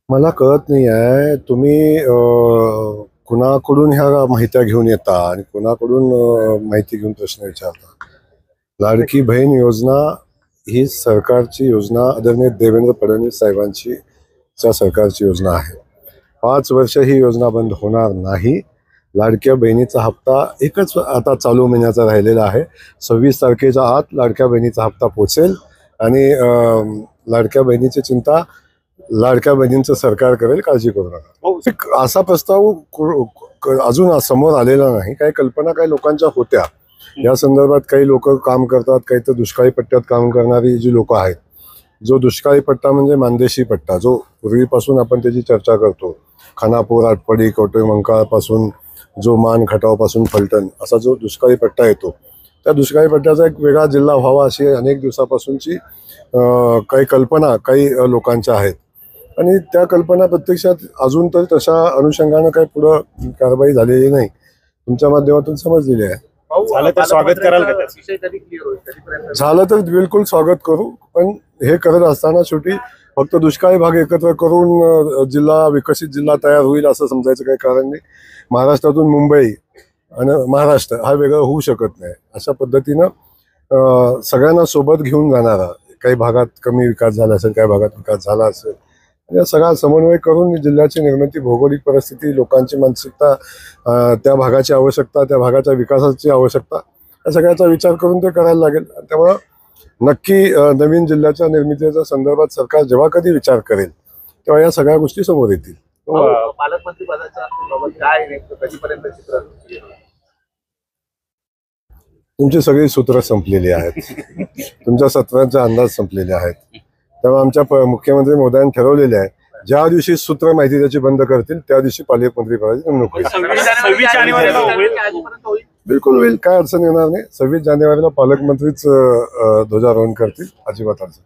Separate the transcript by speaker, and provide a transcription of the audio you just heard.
Speaker 1: मला कळत नाही आहे तुम्ही कुणाकडून ह्या माहित्या घेऊन येता आणि कुणाकडून माहिती घेऊन प्रश्न विचारता। लाडकी बहीण योजना ही सरकारची योजना, आदरणीय देवेंद्र फडणवीस साहेबांची सरकारची योजना आहे। 5 वर्ष ही योजना बंद होणार नाही। लाडक्या बहिणीचा हप्ता एकच आता चालू महिन्याचा राहिलेला आहे। 26 तारखेच्या आत लाडक्या बहिणीचा हप्ता पोचेल आणि लाडक्या बहिणीची चिंता लाडक्या बहिणींचं सरकार करेल, काळजी करू नका। असा प्रस्ताव अजून समोर आलेला नाही। काही कल्पना काही लोकांच्या होत्या या संदर्भात। काही लोक काम करतात, काही तर दुष्काळी पट्ट्यात काम करणारी जी लोक आहेत। जो दुष्काळी पट्टा म्हणजे मानदेशी पट्टा, जो पूर्वीपासून आपण त्याची चर्चा करतो, खानापूर, आटपाडी, कवठेमंकाळपासून जो मान खटावपासून फलटण असा जो दुष्काळी पट्टा येतो, त्या दुष्काळी पट्ट्याचा एक वेगळा जिल्हा व्हावा अशी अनेक दिवसापासूनची काही कल्पना काही लोकांच्या आहेत आणि त्या कल्पना प्रत्यक्षात अजून तर तशा अनुषंगानं काही पुढं कारवाई झालेली नाही। तुमच्या माध्यमातून समजलेली आहे।
Speaker 2: झालं तर स्वागत कराल का?
Speaker 1: झालं तर बिलकुल स्वागत करू, पण हे करत असताना शेवटी फक्त दुष्काळी भाग एकत्र करून जिल्हा विकसित जिल्हा तयार होईल असं समजायचं काही कारण नाही। महाराष्ट्रातून मुंबई आणि महाराष्ट्र हा वेगळं होऊ शकत नाही। अशा पद्धतीनं सगळ्यांना सोबत घेऊन जाणारा, काही भागात कमी विकास झाला असेल, काही भागात विकास झाला असेल, या सगळा समन्वय करून जिल्ह्याची निर्मिती, भौगोलिक परिस्थिती, लोकांची मानसिकता, त्या भागाची आवश्यकता, त्या भागाच्या विकासाची आवश्यकता, या सगळ्याचा विचार करून ते करायला लागेल। त्यामुळं नक्की नवीन जिल्ह्याच्या निर्मितीच्या संदर्भात सरकार जेव्हा कधी विचार करेल तेव्हा या सगळ्या गोष्टी समोर येतील।
Speaker 2: पालकमंत्री पदाच्या काय कधीपर्यंत चित्र?
Speaker 1: तुमची सगळी सूत्र संपलेली आहेत, तुमच्या सत्रांचे अंदाज संपलेले आहेत। तेव्हा आमच्या मुख्यमंत्री महोदयांनी ठरवलेले आहे, ज्या दिवशी सूत्र माहिती त्याची बंद करतील त्या दिवशी पालकमंत्री पदाची नेमणूक होईल।
Speaker 2: 26 जानेवारीला होईल?
Speaker 1: बिलकुल होईल, काय अडचण येणार नाही। 26 जानेवारीला पालकमंत्रीच ध्वजारोहण करतील, अजिबात अडचण